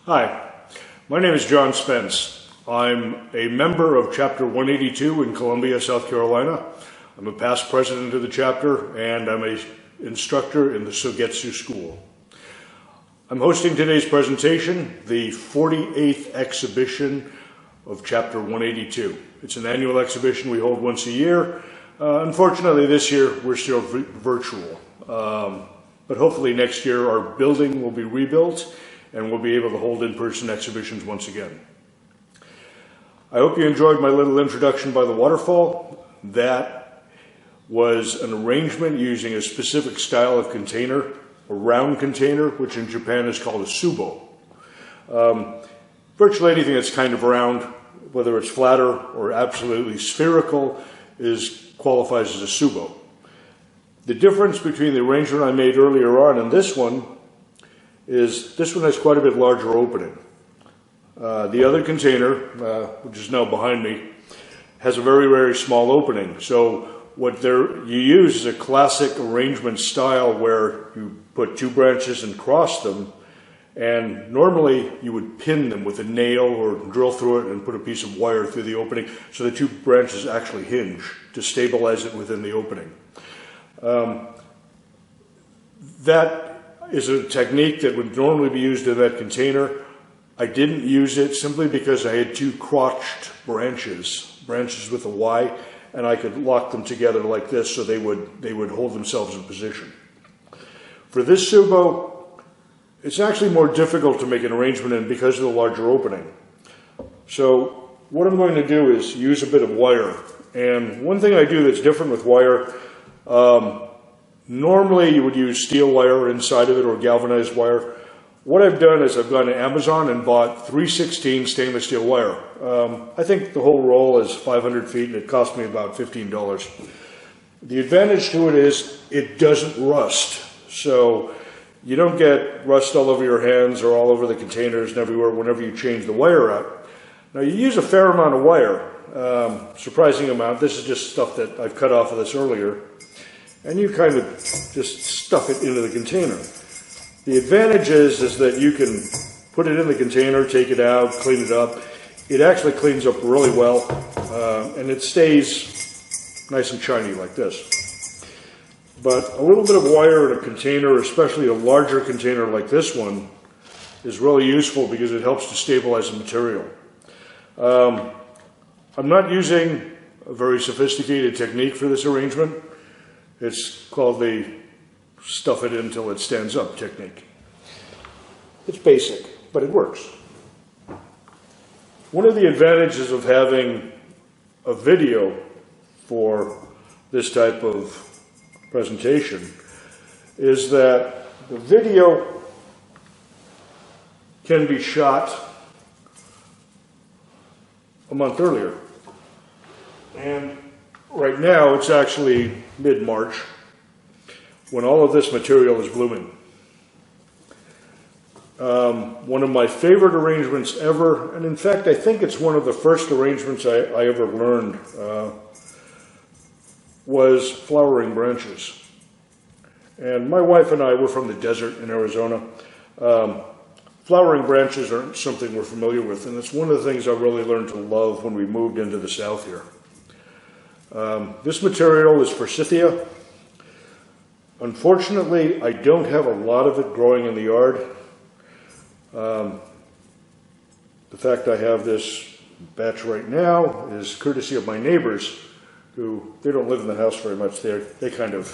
Hi, my name is John Spence. I'm a member of Chapter 182 in Columbia, South Carolina. I'm a past president of the chapter, and I'm an instructor in the Sogetsu School. I'm hosting today's presentation, the 48th exhibition of Chapter 182. It's an annual exhibition we hold once a year. Unfortunately, this year we're still virtual. But hopefully next year our building will be rebuilt and we'll be able to hold in-person exhibitions once again. I hope you enjoyed my little introduction by the waterfall. That was an arrangement using a specific style of container, a round container, which in Japan is called a tsubo. Virtually anything that's kind of round, whether it's flatter or absolutely spherical, qualifies as a tsubo. The difference between the arrangement I made earlier on and this one is this one has quite a bit larger opening. The other container, which is now behind me, has a very, very small opening. So what you use is a classic arrangement style where you put two branches and cross them, and normally you would pin them with a nail or drill through it and put a piece of wire through the opening so the two branches actually hinge to stabilize it within the opening. That is a technique that would normally be used in that container. I didn't use it simply because I had two crotched branches with a Y, and I could lock them together like this so they would hold themselves in position. For this tsubo, it's actually more difficult to make an arrangement in because of the larger opening. So what I'm going to do is use a bit of wire. And one thing I do that's different with wire, normally you would use steel wire inside of it or galvanized wire. What I've done is I've gone to Amazon and bought 3/16 stainless steel wire. I think the whole roll is 500 feet and it cost me about $15. The advantage to it is it doesn't rust. So you don't get rust all over your hands or all over the containers and everywhere whenever you change the wire out. Now you use a fair amount of wire, surprising amount. This is just stuff that I've cut off of this earlier. And you kind of just stuff it into the container. The advantage is that you can put it in the container, take it out, clean it up. It actually cleans up really well, and it stays nice and shiny like this. But a little bit of wire in a container, especially a larger container like this one, is really useful because it helps to stabilize the material. I'm not using a very sophisticated technique for this arrangement. It's called the stuff it until it stands up technique. It's basic, but it works. One of the advantages of having a video for this type of presentation is that the video can be shot a month earlier. And right now it's actually mid-March when all of this material is blooming. One of my favorite arrangements ever, and in fact I think it's one of the first arrangements I ever learned, was flowering branches. And my wife and I were from the desert in Arizona. Flowering branches aren't something we're familiar with, and it's one of the things I really learned to love when we moved into the south here. This material is forsythia. Unfortunately, I don't have a lot of it growing in the yard. The fact I have this batch right now is courtesy of my neighbors, who, they don't live in the house very much. They kind of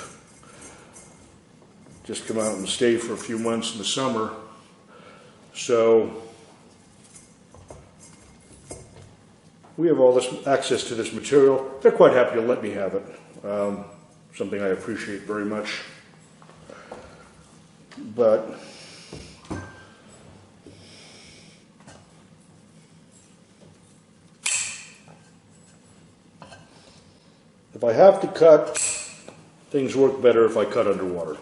just come out and stay for a few months in the summer. So we have all this access to this material. They're quite happy to let me have it. Something I appreciate very much. But if I have to cut, things work better if I cut underwater.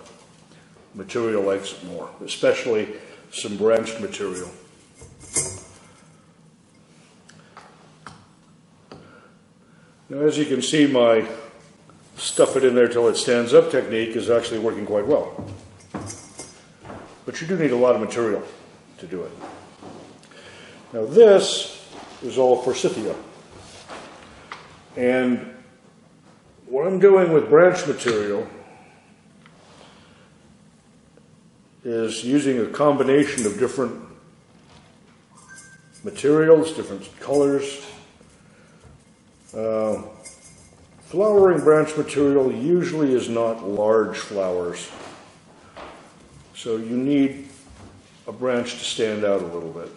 Material likes it more, especially some branched material. Now, as you can see, my stuff it in there till it stands up technique is actually working quite well. But you do need a lot of material to do it. Now this is all forsythia. And what I'm doing with branch material is using a combination of different materials, different colors. Flowering branch material usually is not large flowers, so you need a branch to stand out a little bit.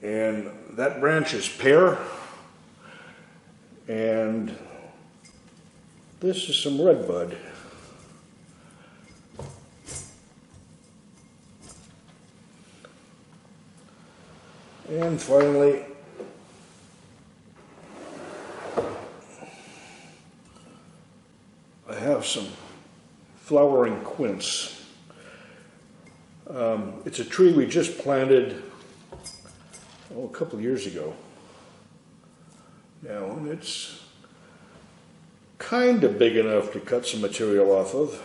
And that branch is pear, and this is some redbud. And finally, I have some flowering quince. It's a tree we just planted a couple of years ago now, and it's kind of big enough to cut some material off of.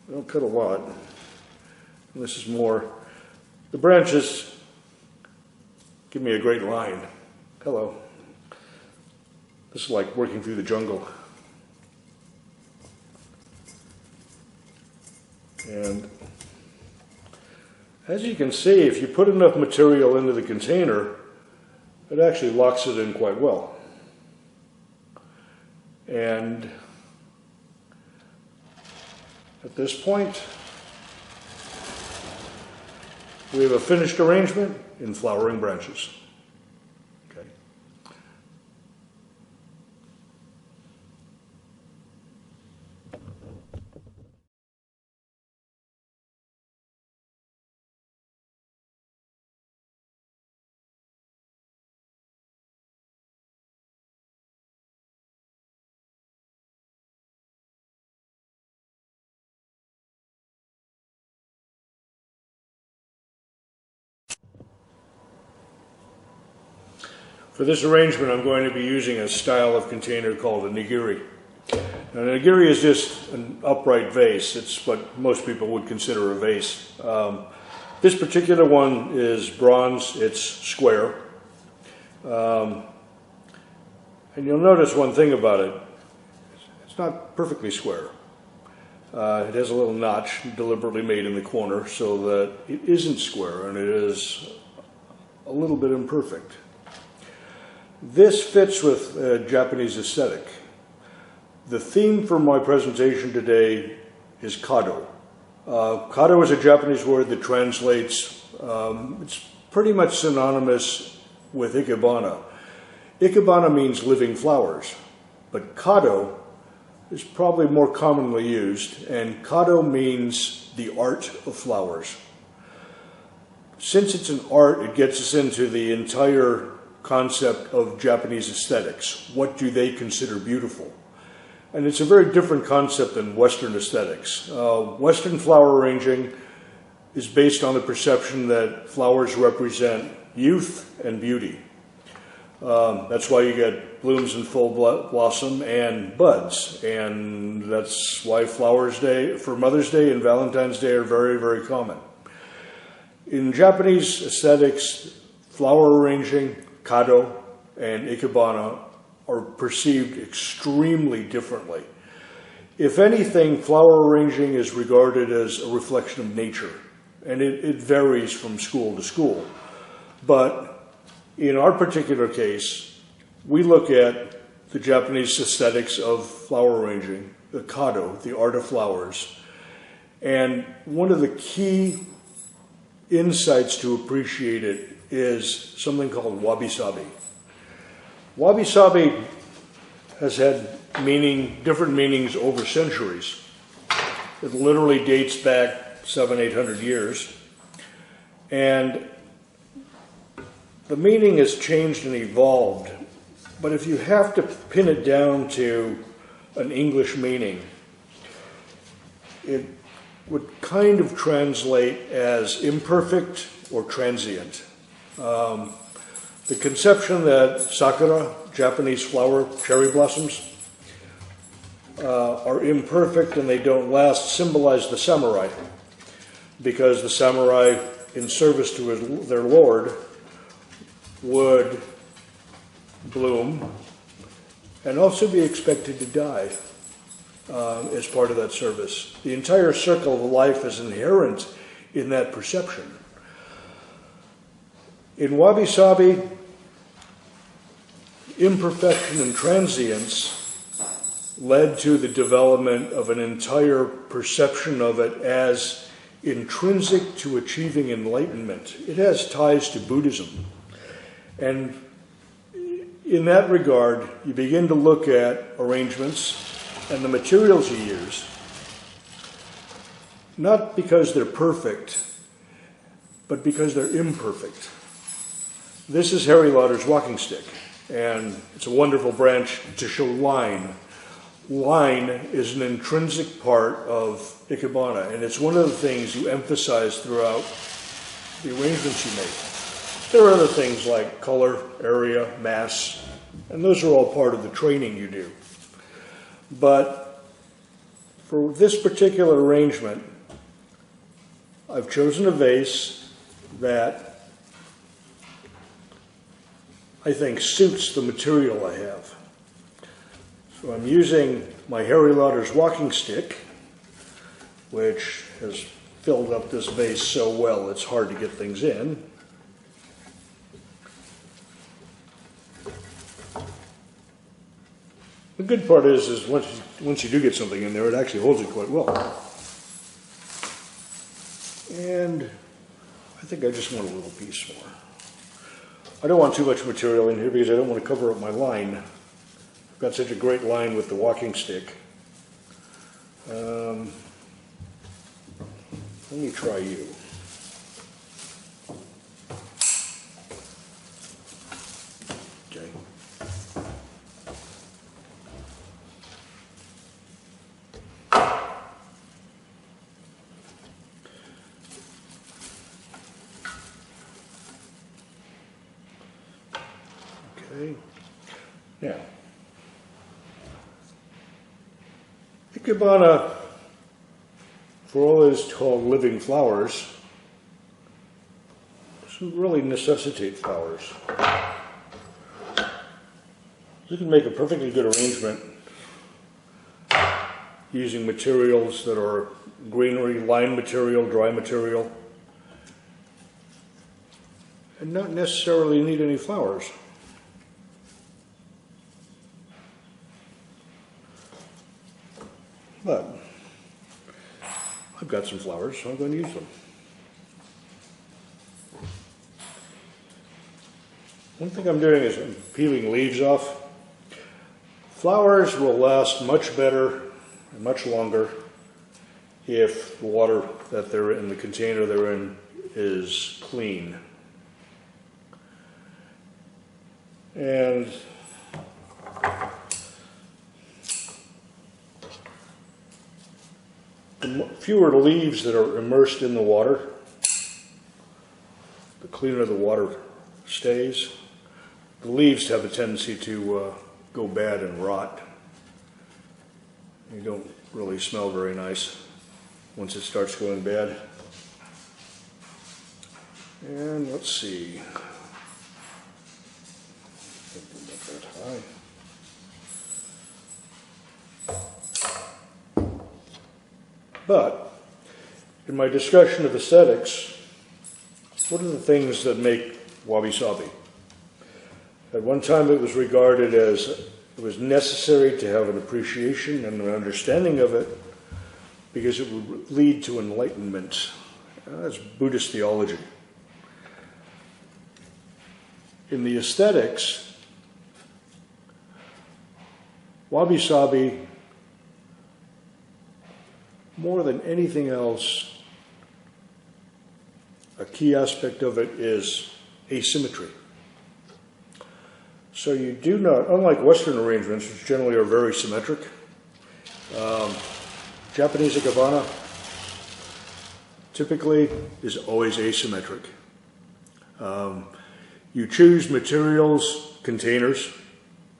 I don't cut a lot. And this is more, the branches give me a great line. Hello. This is like working through the jungle. And as you can see, if you put enough material into the container, it actually locks it in quite well. And at this point, we have a finished arrangement in flowering branches. Okay. For this arrangement, I'm going to be using a style of container called a nigiri. Now, a nigiri is just an upright vase. It's what most people would consider a vase. This particular one is bronze. It's square. And you'll notice one thing about it. It's not perfectly square. It has a little notch deliberately made in the corner so that it isn't square and it is a little bit imperfect. This fits with Japanese aesthetic. The theme for my presentation today is Kado. Kado is a Japanese word that translates, it's pretty much synonymous with Ikebana. Ikebana means living flowers, but Kado is probably more commonly used, and Kado means the art of flowers. Since it's an art, it gets us into the entire concept of Japanese aesthetics. What do they consider beautiful? And it's a very different concept than Western aesthetics. Western flower arranging is based on the perception that flowers represent youth and beauty. That's why you get blooms in full blossom and buds, and that's why Flowers Day, for Mother's Day and Valentine's Day are very, very common. In Japanese aesthetics, flower arranging, Kado, and Ikebana are perceived extremely differently. If anything, flower arranging is regarded as a reflection of nature, and it varies from school to school. But in our particular case, we look at the Japanese aesthetics of flower arranging, the Kado, the art of flowers, and one of the key insights to appreciate it is something called wabi-sabi. Wabi-sabi has had different meanings over centuries. It literally dates back 700-800 years. And the meaning has changed and evolved. But if you have to pin it down to an English meaning, it would kind of translate as imperfect or transient. The conception that sakura, Japanese flower, cherry blossoms, are imperfect and they don't last, symbolize the samurai. because the samurai in service to their lord would bloom and also be expected to die as part of that service. The entire circle of life is inherent in that perception. In wabi-sabi, imperfection and transience led to the development of an entire perception of it as intrinsic to achieving enlightenment. It has ties to Buddhism. And in that regard, you begin to look at arrangements and the materials you use, not because they're perfect, but because they're imperfect. This is Harry Lauder's walking stick, and it's a wonderful branch to show line. Line is an intrinsic part of Ikebana, and it's one of the things you emphasize throughout the arrangements you make. There are other things like color, area, mass, and those are all part of the training you do. But for this particular arrangement, I've chosen a vase that I think suits the material I have. So I'm using my Harry Lauder's walking stick, which has filled up this vase so well it's hard to get things in. The good part is once you do get something in there, it actually holds it quite well. And I think I just want a little piece more. I don't want too much material in here because I don't want to cover up my line. I've got such a great line with the walking stick. Let me try you. Okay. Okay. Now, Ikebana, for all it is called living flowers, doesn't really necessitate flowers. You can make a perfectly good arrangement using materials that are greenery, line material, dry material, and not necessarily need any flowers. But I've got some flowers, so I'm going to use them. One thing I'm doing is I'm peeling leaves off. Flowers will last much better and much longer if the water that they're in, the container they're in, is clean. And the fewer leaves that are immersed in the water, the cleaner the water stays. The leaves have a tendency to go bad and rot. You don't really smell very nice once it starts going bad. And let's see. Not that high. But in my discussion of aesthetics, what are the things that make wabi-sabi? At one time it was regarded as it was necessary to have an appreciation and an understanding of it because it would lead to enlightenment. That's Buddhist theology. In the aesthetics, wabi-sabi, more than anything else, a key aspect of it is asymmetry. So you do not, unlike Western arrangements, which generally are very symmetric, Japanese Ikebana typically is always asymmetric. You choose materials, containers,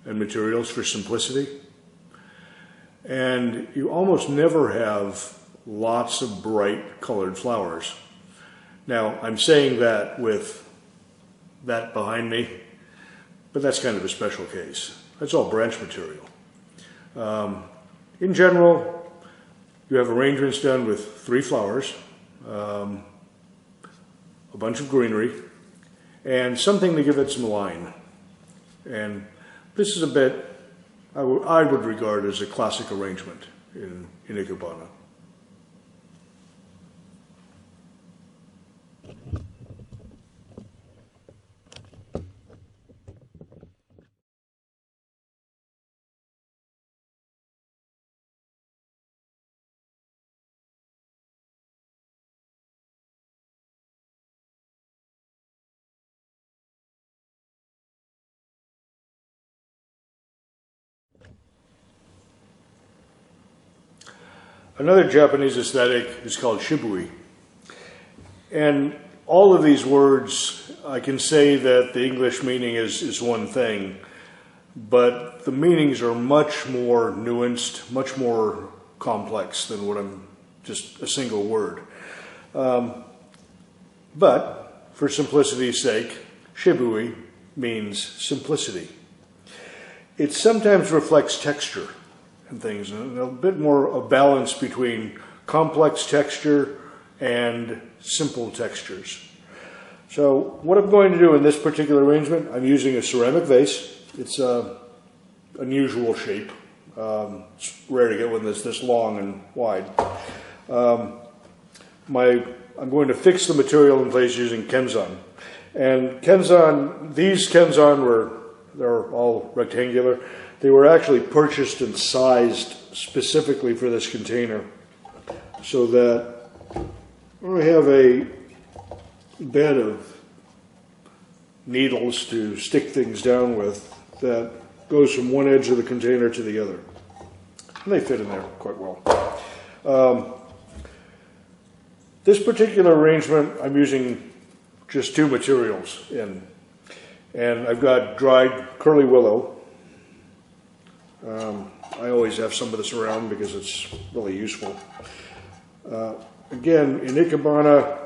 and materials for simplicity. And you almost never have lots of bright colored flowers. Now, I'm saying that with that behind me, but that's kind of a special case. That's all branch material. In general, you have arrangements done with 3 flowers, a bunch of greenery, and something to give it some line. And this is a bit, I would regard as a classic arrangement in Ikebana. Another Japanese aesthetic is called shibui. And all of these words, I can say that the English meaning is one thing, but the meanings are much more nuanced, much more complex than what I'm just a single word. But for simplicity's sake, shibui means simplicity. It sometimes reflects texture and things, and a bit more a balance between complex texture and simple textures. So what I'm going to do in this particular arrangement, I'm using a ceramic vase. It's an unusual shape. It's rare to get one that's this long and wide. I'm going to fix the material in place using kenzan. And kenzan, these kenzan they're all rectangular. They were actually purchased and sized specifically for this container so that I have a bed of needles to stick things down with that goes from one edge of the container to the other. And they fit in there quite well. This particular arrangement, I'm using just 2 materials in. And I've got dried curly willow. I always have some of this around because it's really useful. Again, in Ikebana,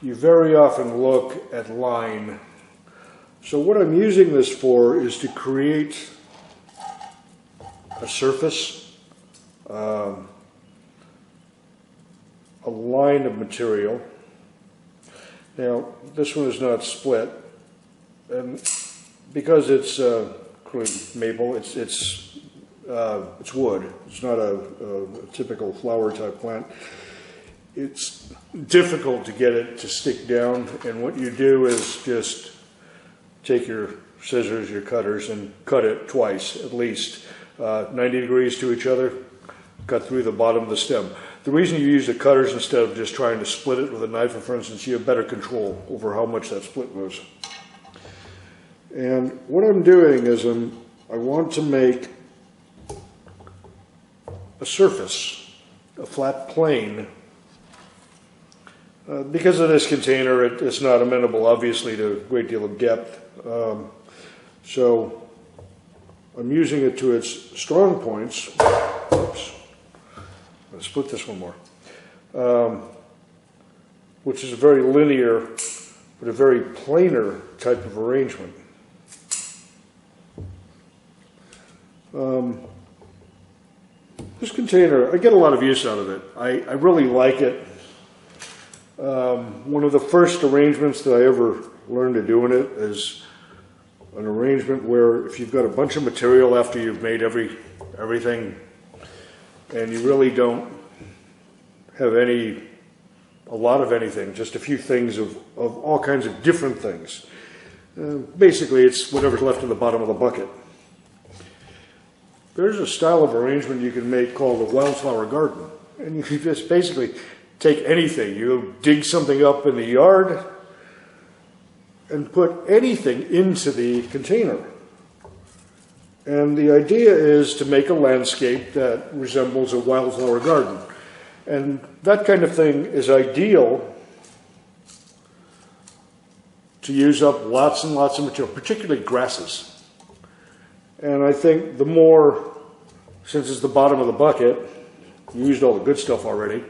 you very often look at line. So what I'm using this for is to create a surface, a line of material. Now, this one is not split, and because it's maple, it's wood. It's not a typical flower type plant. It's difficult to get it to stick down, and what you do is just take your scissors, your cutters, and cut it twice at least, 90 degrees to each other, cut through the bottom of the stem. The reason you use the cutters instead of just trying to split it with a knife, for instance, you have better control over how much that split goes. And what I'm doing is I want to make a surface, a flat plane. Because of this container, it's not amenable, obviously, to a great deal of depth. So I'm using it to its strong points. Oops. I'm going to split this one more. Which is a very linear, but a very planar type of arrangement. This container, I get a lot of use out of it. I really like it. One of the first arrangements that I ever learned to do in it is an arrangement where if you've got a bunch of material after you've made everything and you really don't have a lot of anything, just a few things of all kinds of different things. Basically, it's whatever's left in the bottom of the bucket. There's a style of arrangement you can make called a wildflower garden. And you can just basically take anything. You dig something up in the yard and put anything into the container. And the idea is to make a landscape that resembles a wildflower garden. And that kind of thing is ideal to use up lots and lots of material, particularly grasses. And I think the more, since it's the bottom of the bucket, used all the good stuff already,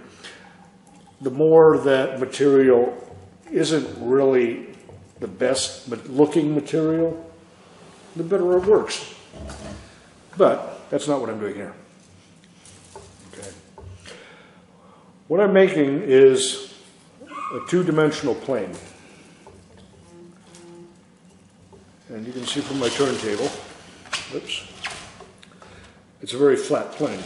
the more that material isn't really the best looking material, the better it works. But that's not what I'm doing here. Okay. What I'm making is a two-dimensional plane. And you can see from my turntable, oops, it's a very flat plane,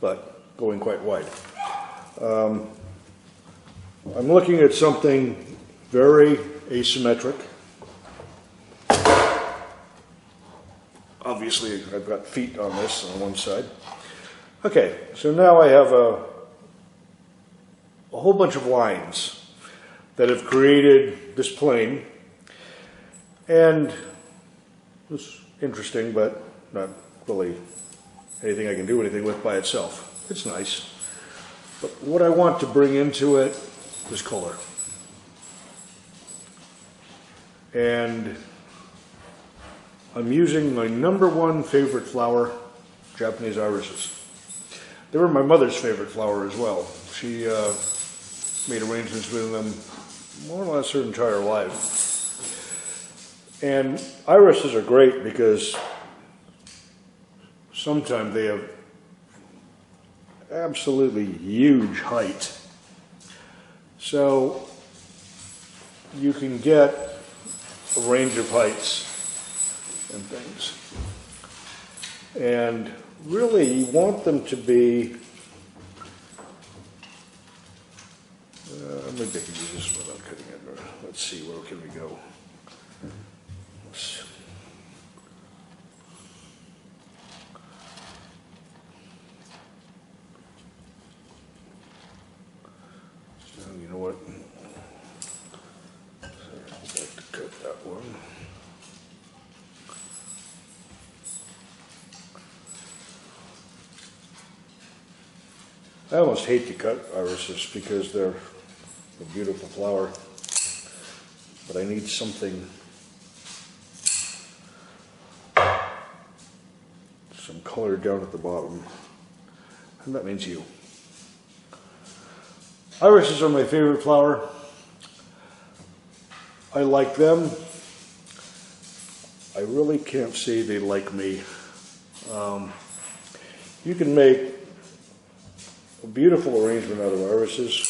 but going quite wide. I'm looking at something very asymmetric. Obviously, I've got feet on this on one side. Okay, so now I have a whole bunch of lines that have created this plane. And it's interesting, but not really anything I can do anything with by itself. It's nice. But what I want to bring into it is color. And I'm using my #1 favorite flower, Japanese irises. They were my mother's favorite flower as well. She made arrangements with them more or less her entire life. And irises are great because sometimes they have absolutely huge height. So you can get a range of heights and things. And really you want them to be, maybe I can use this without cutting it. Let's see, where can we go? You know what? I'd like to cut that one. I almost hate to cut irises because they're a beautiful flower, but I need something, some color down at the bottom, and that means you. Irises are my favorite flower. I like them. I really can't say they like me. You can make a beautiful arrangement out of irises.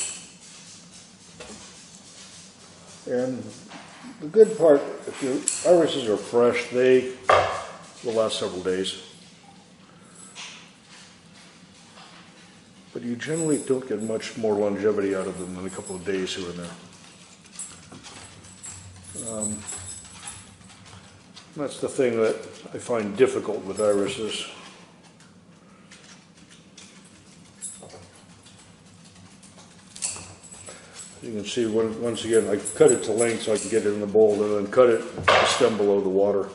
And the good part, if your irises are fresh, they will last several days. But you generally don't get much more longevity out of them than a couple of days here and there. That's the thing that I find difficult with irises. You can see, once again, I cut it to length so I can get it in the bowl, and then cut it the stem below the water.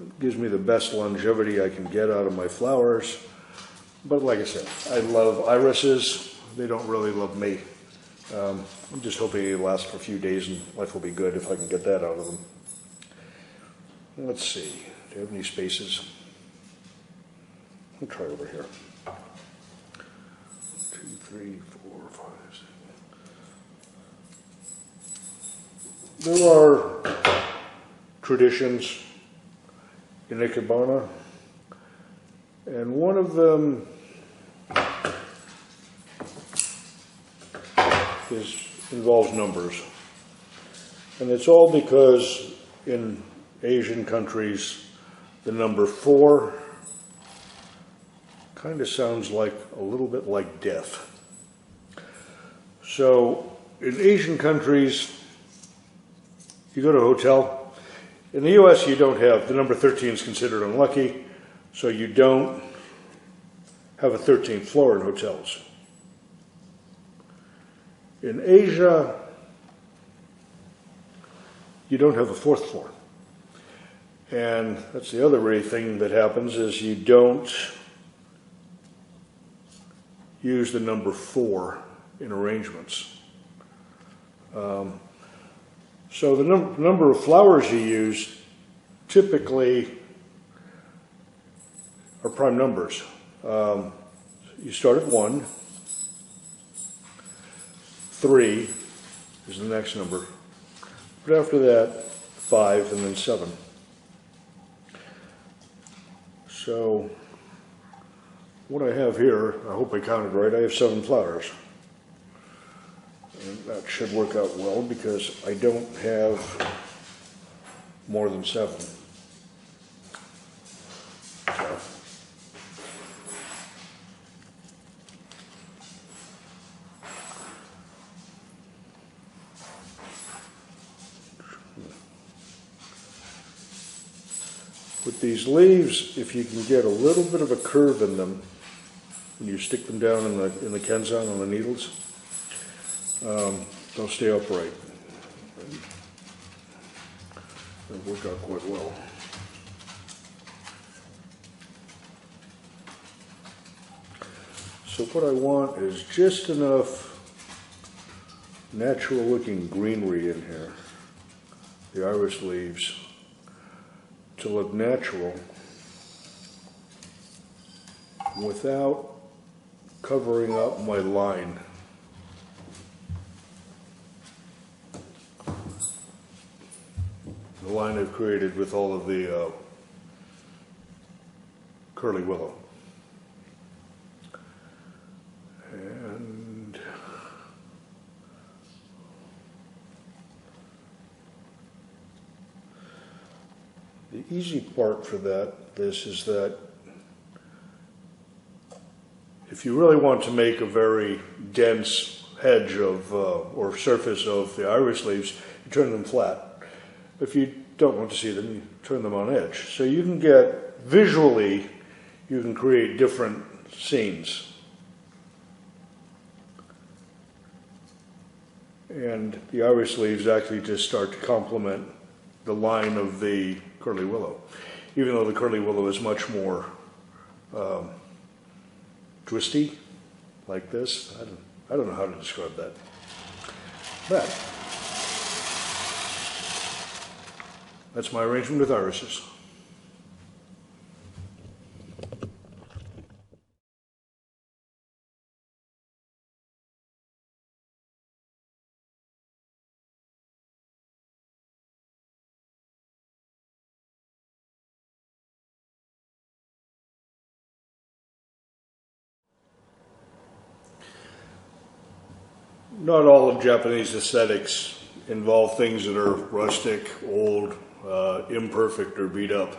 It gives me the best longevity I can get out of my flowers. But like I said, I love irises. They don't really love me. I'm just hoping they last for a few days and life will be good if I can get that out of them. Let's see, do you have any spaces? I'll try over here. 2, 3, 4, 5, 6. There are traditions in Ikebana, and one of them involves numbers. And it's all because in Asian countries, the number 4 kind of sounds like a little bit like death. So in Asian countries, you go to a hotel. In the US, you don't have, the number 13 is considered unlucky, so you don't have a 13th floor in hotels. In Asia, you don't have a 4th floor. And that's the other really thing that happens, is you don't use the number 4 in arrangements. So the number of flowers you use typically are prime numbers. You start at 1, 3 is the next number, but after that 5 and then 7. So what I have here, I hope I counted right, I have 7 flowers. And that should work out well because I don't have more than 7. So. With these leaves, if you can get a little bit of a curve in them, when you stick them down in the kenzan on the needles, they'll stay upright. They'll work out quite well. So what I want is just enough natural looking greenery in here, the iris leaves, to look natural without covering up my line. The line I've created with all of the curly willow. And the easy part for this is that if you really want to make a very dense hedge of or surface of the iris leaves, you turn them flat. If you don't want to see them, you turn them on edge. So you can get, visually, you can create different scenes. And the iris leaves actually just start to complement the line of the curly willow, even though the curly willow is much more twisty, like this. I don't know how to describe that. But that's my arrangement with irises. Not all of Japanese aesthetics involve things that are rustic, old, imperfect, or beat up.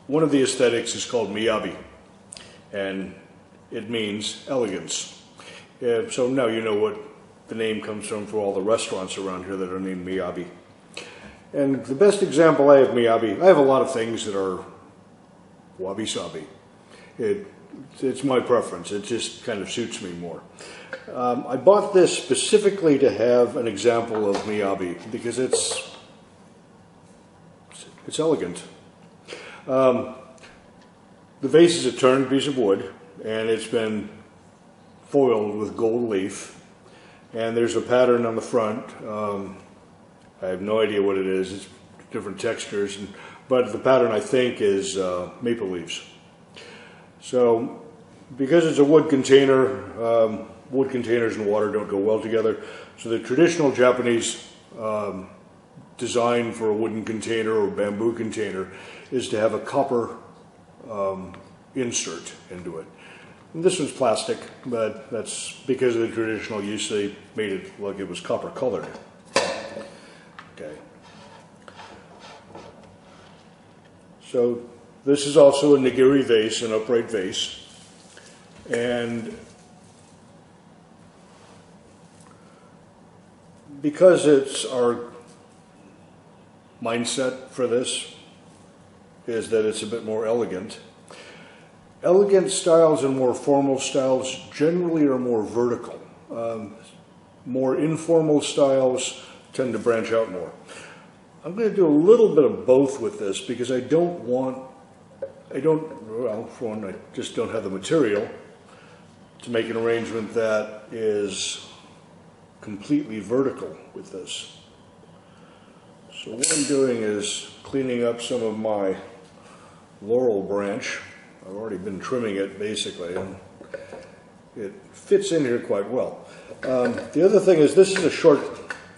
One of the aesthetics is called miyabi, and it means elegance. So now you know what the name comes from for all the restaurants around here that are named miyabi. And the best example I have miyabi, I have a lot of things that are wabi-sabi. It's my preference. It just kind of suits me more. I bought this specifically to have an example of miyabi because it's elegant. The vase is a turned piece of wood, and it's been foiled with gold leaf. And there's a pattern on the front. I have no idea what it is. It's different textures, but the pattern I think is maple leaves. So, because it's a wood container, wood containers and water don't go well together. So the traditional Japanese design for a wooden container or bamboo container is to have a copper insert into it. And this one's plastic, but that's because of the traditional use. They made it like it was copper colored. Okay. So this is also a nigiri vase, an upright vase. And because it's our mindset for this is that it's a bit more elegant. Elegant styles and more formal styles generally are more vertical. More informal styles tend to branch out more. I'm going to do a little bit of both with this because I just don't have the material to make an arrangement that is completely vertical with this. So what I'm doing is cleaning up some of my laurel branch. I've already been trimming it basically, and it fits in here quite well. The other thing is this is a short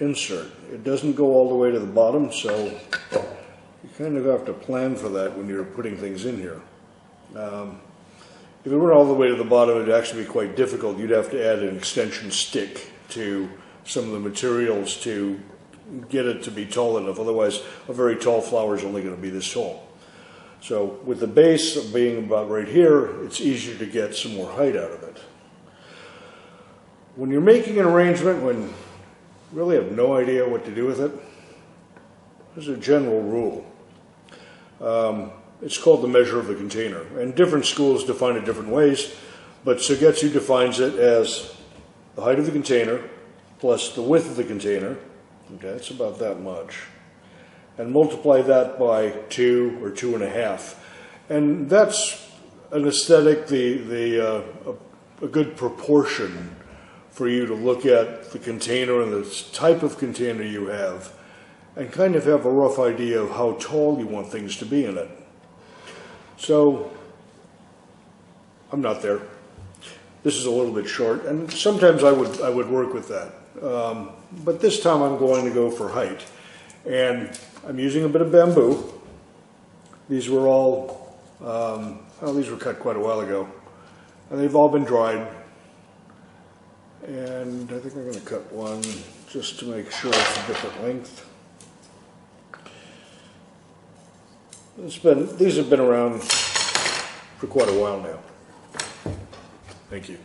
insert. It doesn't go all the way to the bottom, so you kind of have to plan for that when you're putting things in here. If it went all the way to the bottom, it would actually be quite difficult. You'd have to add an extension stick to some of the materials to get it to be tall enough. Otherwise, a very tall flower is only going to be this tall. So with the base being about right here, it's easier to get some more height out of it. When you're making an arrangement, when you really have no idea what to do with it, there's a general rule. It's called the measure of the container, and different schools define it different ways, but Sogetsu defines it as the height of the container plus the width of the container. Okay, it's about that much. And multiply that by 2 or 2.5. And that's an aesthetic, a good proportion for you to look at the container and the type of container you have and kind of have a rough idea of how tall you want things to be in it. So, I'm not there. This is a little bit short, and sometimes I would work with that. But this time I'm going to go for height. And I'm using a bit of bamboo. These were all, these were cut quite a while ago. And they've all been dried. And I think I'm going to cut one just to make sure it's a different length. These have been around for quite a while now. Thank you.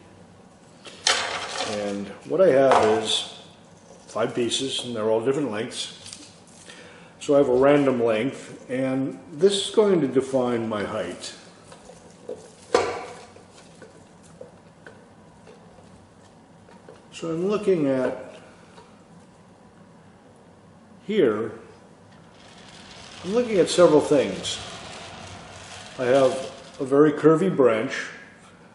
And what I have is 5 pieces, and they're all different lengths. So I have a random length, and this is going to define my height. So I'm looking at here, I'm looking at several things. I have a very curvy branch,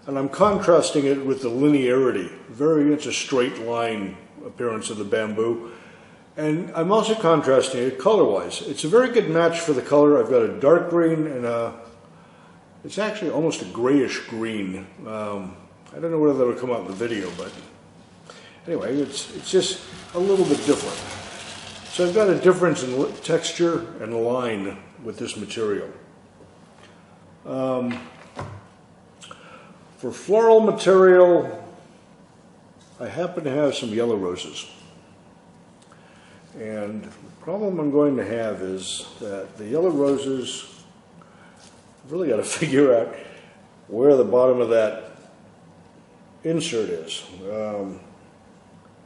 and I'm contrasting it with the linearity. It's a straight line appearance of the bamboo. And I'm also contrasting it color-wise. It's a very good match for the color. I've got a dark green and it's actually almost a grayish green. I don't know whether that'll come out in the video, but anyway, it's just a little bit different. So I've got a difference in texture and line with this material. For floral material, I happen to have some yellow roses. And the problem I'm going to have is that the yellow roses, I've really got to figure out where the bottom of that insert is.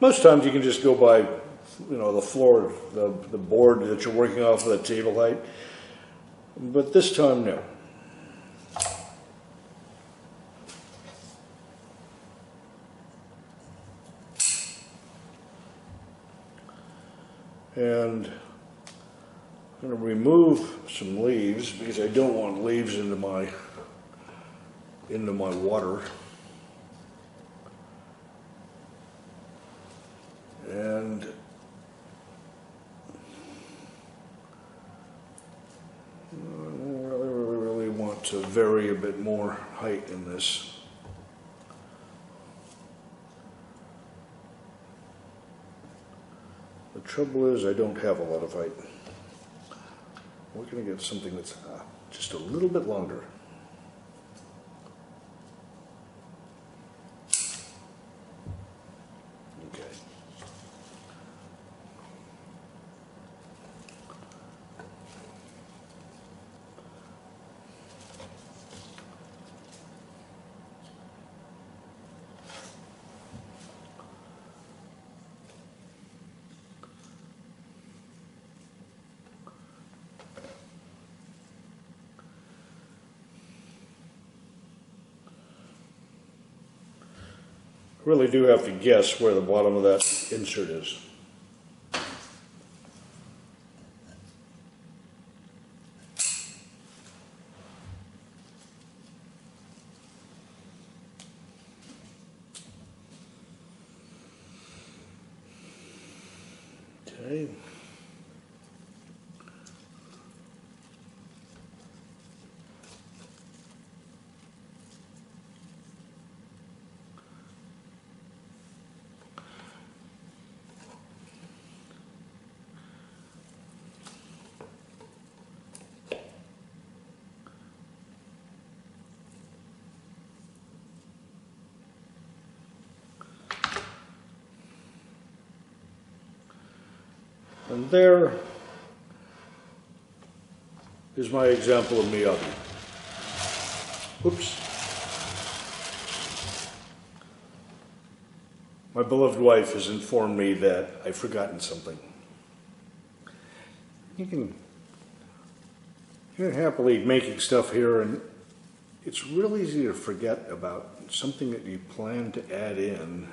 Most times you can just go by, the floor, the board that you're working off of the table height. But this time, no. And I'm going to remove some leaves because I don't want leaves into my water. And I really want to vary a bit more height in this. The trouble is I don't have a lot of height. We're going to get something that's just a little bit longer. Okay. Really do have to guess where the bottom of that insert is. Okay. And there is my example of Miyagi. Oops. My beloved wife has informed me that I've forgotten something. You're happily making stuff here, and it's real easy to forget about something that you plan to add in.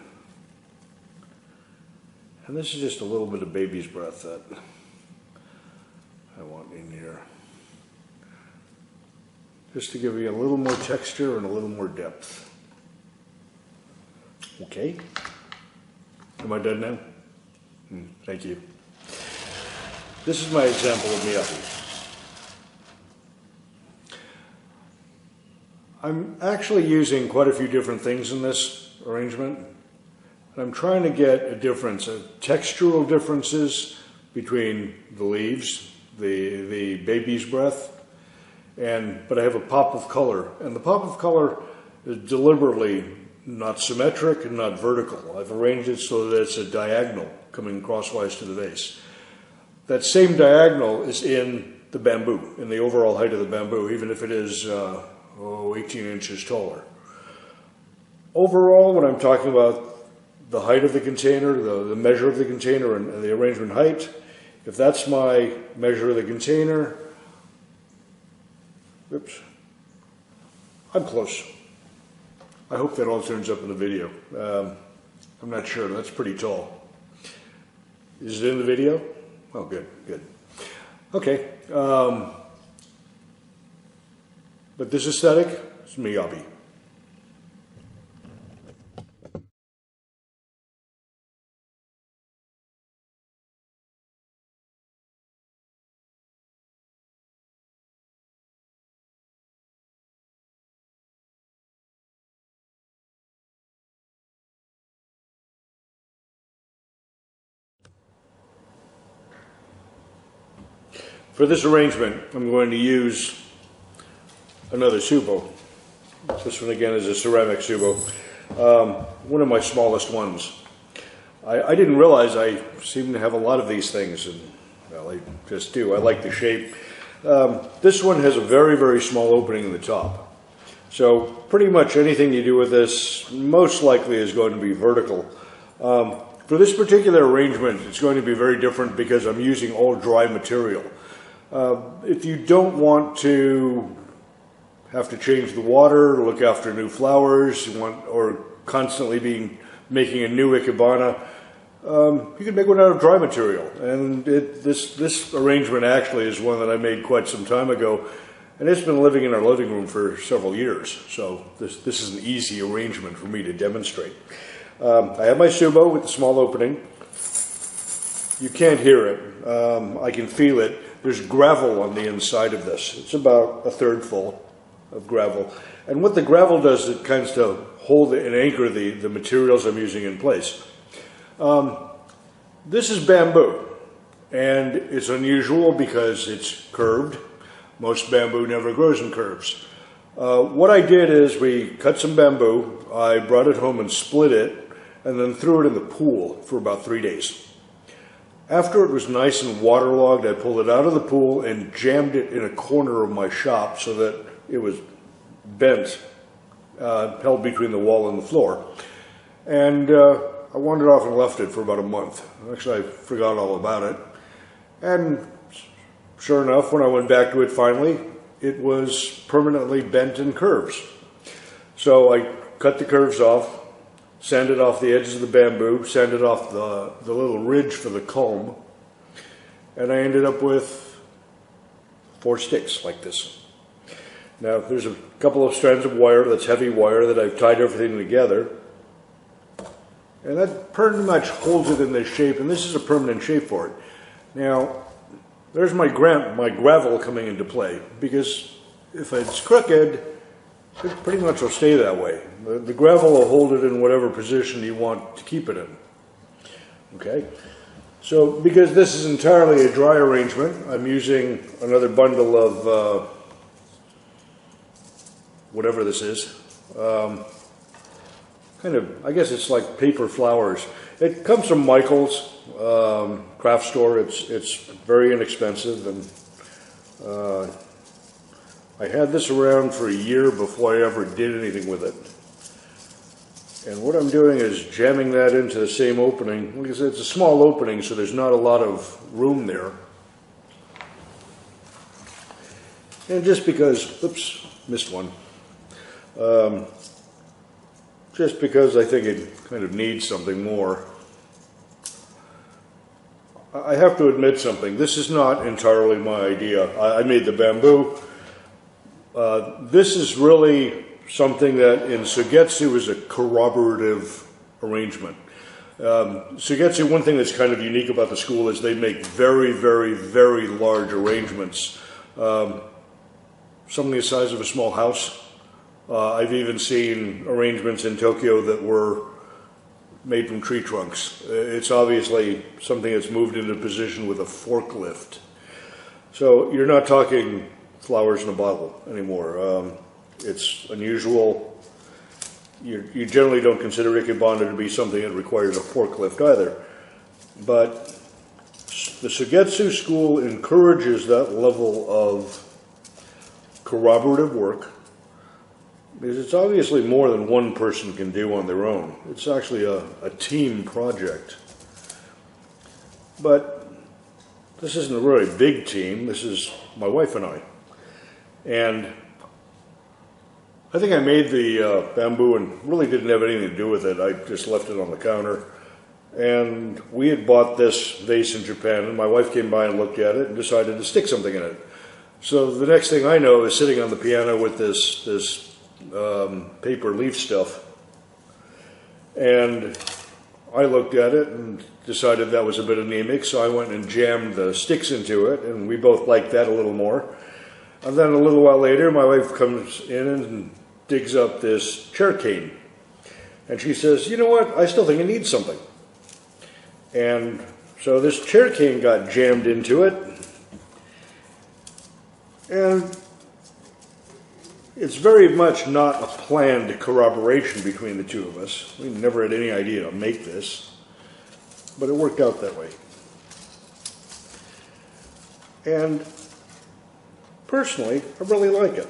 And this is just a little bit of baby's breath that I want in here. Just to give you a little more texture and a little more depth. Okay. Am I done now? Thank you. This is my example of Miyagi. I'm actually using quite a few different things in this arrangement. And I'm trying to get a difference, textural differences between the leaves, the baby's breath, but I have a pop of color. And the pop of color is deliberately not symmetric and not vertical. I've arranged it so that it's a diagonal coming crosswise to the vase. That same diagonal is in the bamboo, in the overall height of the bamboo, even if it is 18 inches taller. Overall, when I'm talking about the height of the container, the measure of the container and the arrangement height, if that's my measure of the container, oops, I'm close. I hope that all turns up in the video. I'm not sure, that's pretty tall. Is it in the video? Oh, good, good. Okay. But this aesthetic is Miyagi. For this arrangement, I'm going to use another tsubo. This one again is a ceramic tsubo, one of my smallest ones. I didn't realize I seem to have a lot of these things, and well, I just do. I like the shape. This one has a very, very small opening in the top. So pretty much anything you do with this most likely is going to be vertical. For this particular arrangement, it's going to be very different because I'm using all dry material. If you don't want to have to change the water, look after new flowers, or constantly making a new Ikebana, you can make one out of dry material. And this arrangement actually is one that I made quite some time ago, and it's been living in our living room for several years. So this is an easy arrangement for me to demonstrate. I have my tsubo with the small opening. You can't hear it. I can feel it. There's gravel on the inside of this. It's about a third full of gravel. And what the gravel does, it kind of hold and anchor the materials I'm using in place. This is bamboo, and it's unusual because it's curved. Most bamboo never grows in curves. What I did is we cut some bamboo, I brought it home and split it, and then threw it in the pool for about 3 days. After it was nice and waterlogged, I pulled it out of the pool and jammed it in a corner of my shop so that it was bent, held between the wall and the floor. And I wandered off and left it for about a month. Actually, I forgot all about it. And sure enough, when I went back to it finally, it was permanently bent in curves. So I cut the curves off, sanded off the edges of the bamboo, sanded off the little ridge for the comb, and I ended up with 4 sticks like this. Now, there's a couple of strands of wire, that's heavy wire, that I've tied everything together, and that pretty much holds it in this shape, and this is a permanent shape for it. Now, there's my gravel coming into play, because if it's crooked, it pretty much will stay that way. The gravel will hold it in whatever position you want to keep it in. Okay? So, because this is entirely a dry arrangement, I'm using another bundle of whatever this is. I guess it's like paper flowers. It comes from Michael's craft store. It's very inexpensive, and I had this around for a year before I ever did anything with it. And what I'm doing is jamming that into the same opening. Like I said, it's a small opening, so there's not a lot of room there. And just because, oops, missed one. Just because I think it kind of needs something more. I have to admit something. This is not entirely my idea. I made the bamboo. This is really something that in Sogetsu is a corroborative arrangement. Sogetsu, one thing that's kind of unique about the school is they make very, very, very large arrangements. Something the size of a small house. I've even seen arrangements in Tokyo that were made from tree trunks. It's obviously something that's moved into position with a forklift. So you're not talking flowers in a bottle anymore. It's unusual. You generally don't consider Ikebana to be something that requires a forklift either. But the Sogetsu school encourages that level of corroborative work, because it's obviously more than one person can do on their own. It's actually a team project. But this isn't a really big team. This is my wife and I. And I think I made the bamboo and really didn't have anything to do with it. I just left it on the counter. And we had bought this vase in Japan, and my wife came by and looked at it and decided to stick something in it. So the next thing I know is sitting on the piano with this paper leaf stuff. And I looked at it and decided that was a bit anemic, so I went and jammed the sticks into it, and we both liked that a little more. And then a little while later, my wife comes in and digs up this chair cane. And she says, you know what, I still think it needs something. And so this chair cane got jammed into it. And it's very much not a planned corroboration between the two of us. We never had any idea to make this, but it worked out that way. And personally, I really like it.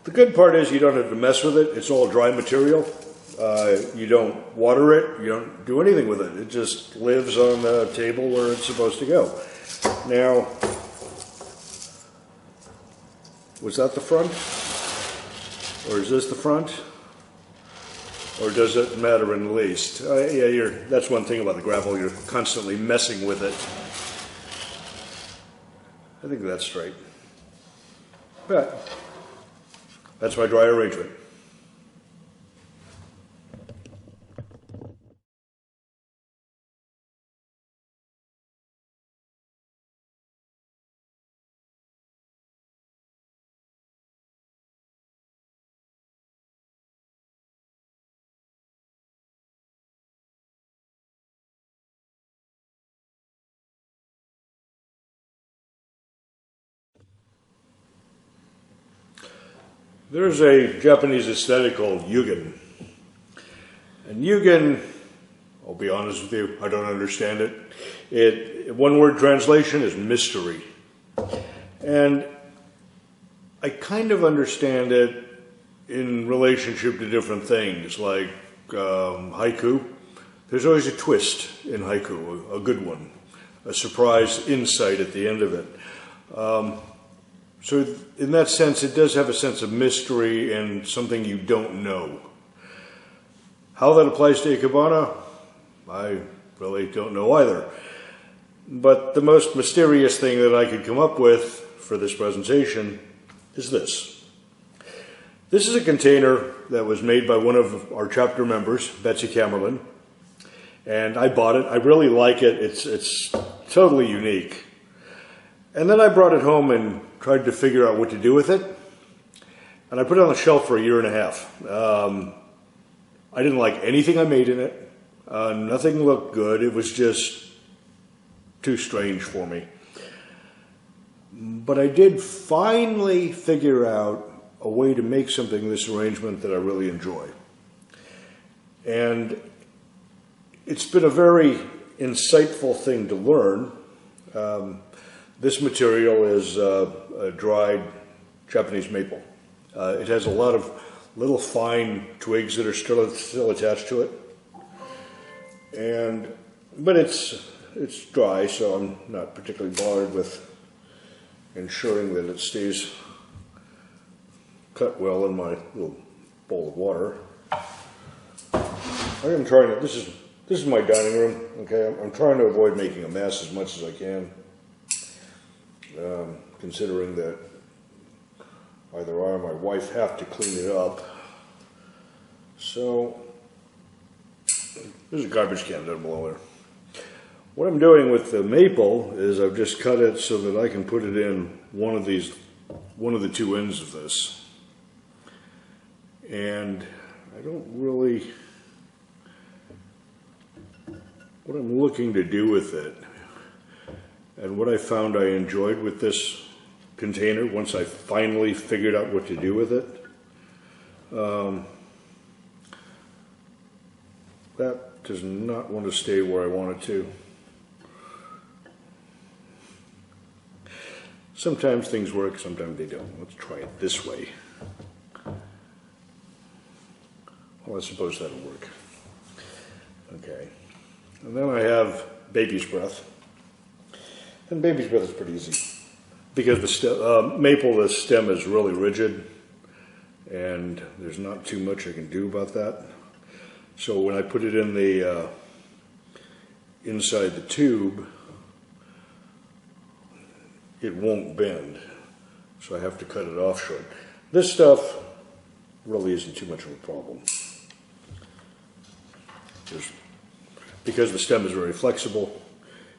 The good part is you don't have to mess with it. It's all dry material. You don't water it. You don't do anything with it. It just lives on the table where it's supposed to go. Now, was that the front? Or is this the front? Or does it matter in the least? Yeah, that's one thing about the gravel. You're constantly messing with it. I think that's straight. But that's my dry arrangement. There's a Japanese aesthetic called Yugen. And Yugen, I'll be honest with you, I don't understand it. One word translation is mystery. And I kind of understand it in relationship to different things, like haiku. There's always a twist in haiku, a good one, a surprise insight at the end of it. So in that sense, it does have a sense of mystery and something you don't know. How that applies to Ikebana, I really don't know either. But the most mysterious thing that I could come up with for this presentation is this. This is a container that was made by one of our chapter members, Betsy Camerlin. And I bought it. I really like it. It's totally unique. And then I brought it home and tried to figure out what to do with it. And I put it on the shelf for a year and a half. I didn't like anything I made in it. Nothing looked good. It was just too strange for me. But I did finally figure out a way to make something in this arrangement that I really enjoy. And it's been a very insightful thing to learn. This material is a dried Japanese maple. It has a lot of little fine twigs that are still attached to it, but it's dry, so I'm not particularly bothered with ensuring that it stays cut well in my little bowl of water. I am trying to. This is my dining room. Okay, I'm trying to avoid making a mess as much as I can, considering that either I or my wife have to clean it up. So there's a garbage can down below there. What I'm doing with the maple is I've just cut it so that I can put it in one of the two ends of this. And I don't really, what I'm looking to do with it, and what I found I enjoyed with this container once I finally figured out what to do with it, that does not want to stay where I want it to. Sometimes things work, sometimes they don't. Let's try it this way. Well, I suppose that'll work. Okay. And then I have baby's breath. And baby's breath is pretty easy. Because the maple, the stem is really rigid, and there's not too much I can do about that. So when I put it in the inside the tube, it won't bend, so I have to cut it off short. This stuff really isn't too much of a problem. Because the stem is very flexible,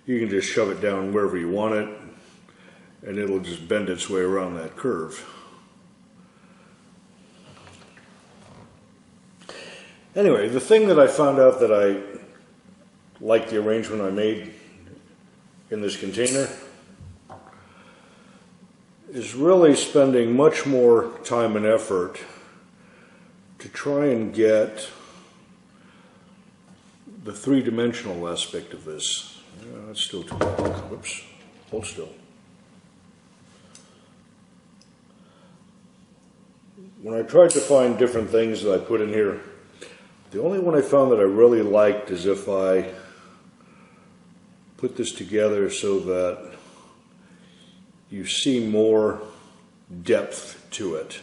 you can just shove it down wherever you want it, and it'll just bend its way around that curve. Anyway, the thing that I found out that I liked the arrangement I made in this container is really spending much more time and effort to try and get the three-dimensional aspect of this. It's still too long. Oops, hold still. When I tried to find different things that I put in here, the only one I found that I really liked is if I put this together so that you see more depth to it.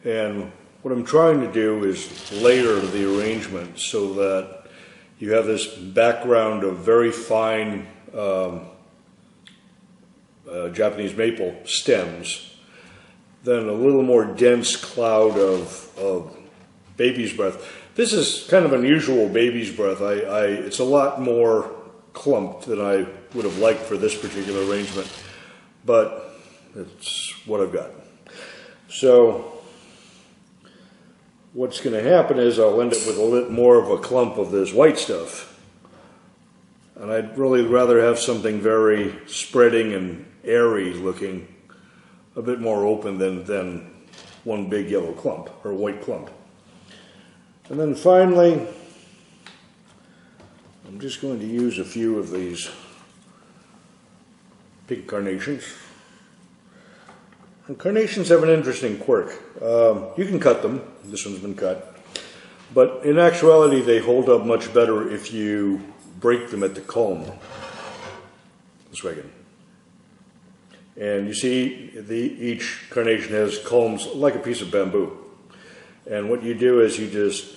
And what I'm trying to do is layer the arrangement so that you have this background of very fine Japanese maple stems, then a little more dense cloud of baby's breath. This is kind of unusual baby's breath. It's a lot more clumped than I would have liked for this particular arrangement, but it's what I've got. So what's going to happen is I'll end up with a little more of a clump of this white stuff, and I'd really rather have something very spreading and airy looking, a bit more open than one big yellow clump or white clump. And then finally, I'm just going to use a few of these pink carnations. And carnations have an interesting quirk. You can cut them. This one's been cut. But in actuality, they hold up much better if you break them at the culm. This way again. And you see, each carnation has culms like a piece of bamboo. And what you do is you just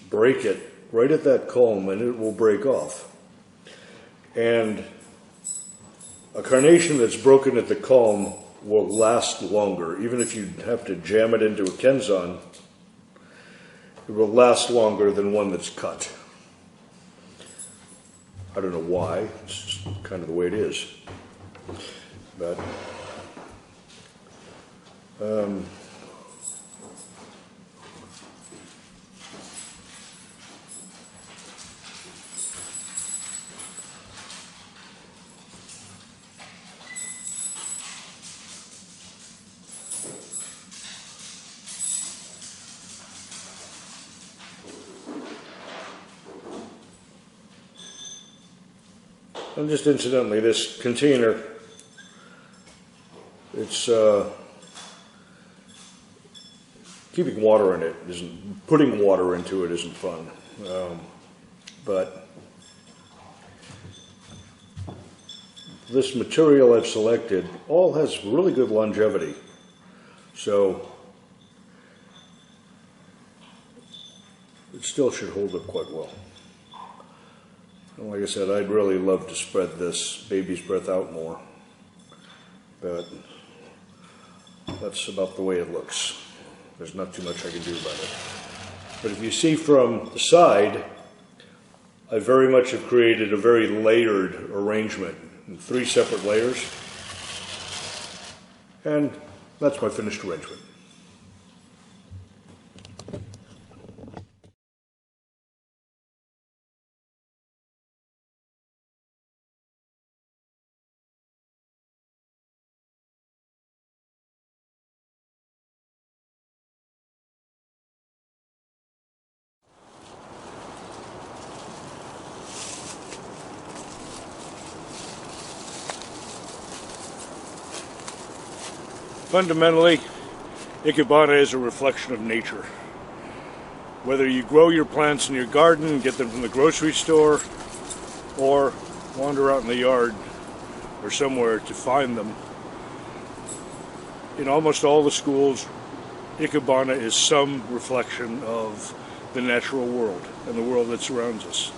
break it right at that culm and it will break off. And a carnation that's broken at the culm will last longer. Even if you have to jam it into a kenzan, it will last longer than one that's cut. I don't know why, it's just kind of the way it is. But And just incidentally, this container, it's keeping water in it isn't, putting water into it isn't fun. But this material I've selected all has really good longevity. So it still should hold up quite well. And like I said, I'd really love to spread this baby's breath out more, but that's about the way it looks. There's not too much I can do about it. But if you see from the side, I very much have created a very layered arrangement in 3 separate layers, and that's my finished arrangement. Fundamentally, Ikebana is a reflection of nature. Whether you grow your plants in your garden, get them from the grocery store, or wander out in the yard or somewhere to find them, in almost all the schools, Ikebana is some reflection of the natural world and the world that surrounds us.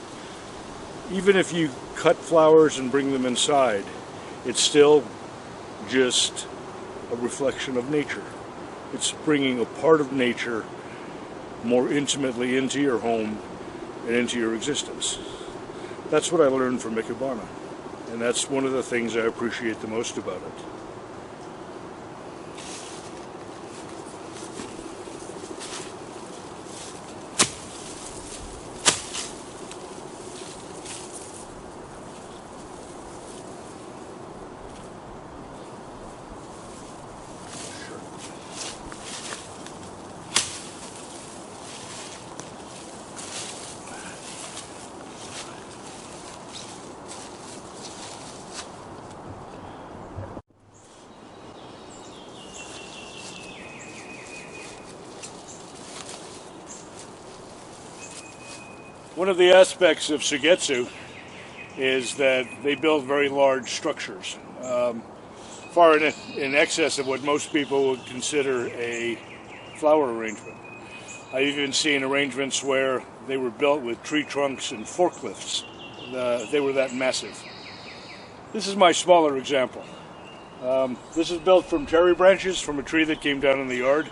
Even if you cut flowers and bring them inside, it's still just a reflection of nature. It's bringing a part of nature more intimately into your home and into your existence. That's what I learned from Ikebana, and that's one of the things I appreciate the most about it. One of the aspects of Sogetsu is that they build very large structures, far in excess of what most people would consider a flower arrangement. I've even seen arrangements where they were built with tree trunks and forklifts. They were that massive. This is my smaller example. This is built from cherry branches from a tree that came down in the yard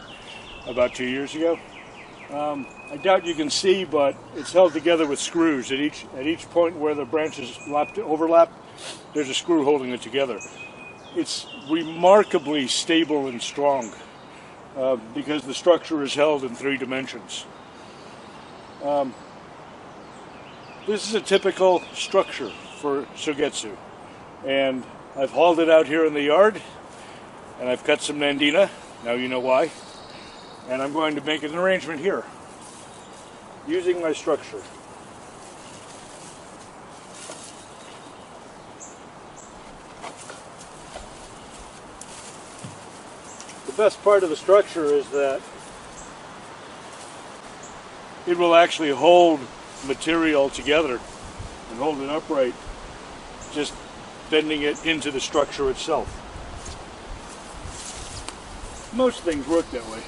about 2 years ago. I doubt you can see, but it's held together with screws. At each point where the branches overlap, there's a screw holding it together. It's remarkably stable and strong because the structure is held in 3 dimensions. This is a typical structure for Sogetsu, and I've hauled it out here in the yard, and I've cut some Nandina. Now you know why. And I'm going to make an arrangement here using my structure. The best part of the structure is that it will actually hold material together and hold it upright, just bending it into the structure itself. Most things work that way.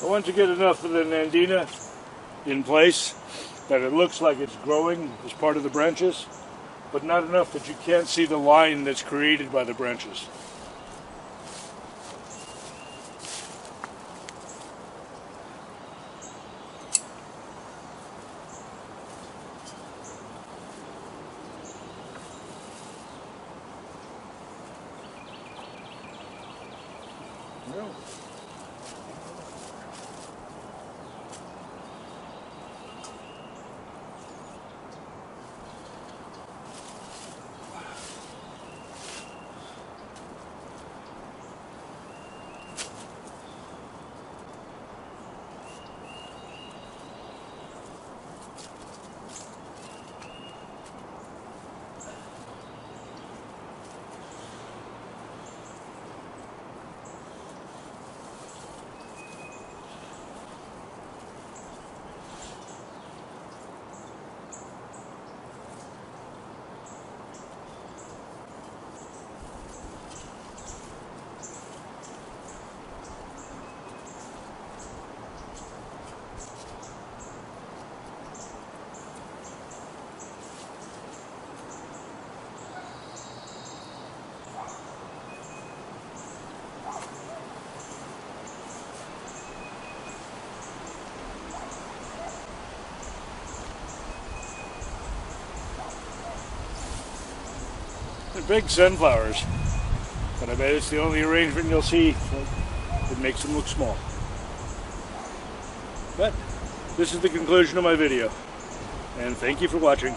I want to get enough of the Nandina in place that it looks like it's growing as part of the branches, but not enough that you can't see the line that's created by the branches. No. They're big sunflowers, but I bet it's the only arrangement you'll see that makes them look small. But this is the conclusion of my video, and thank you for watching.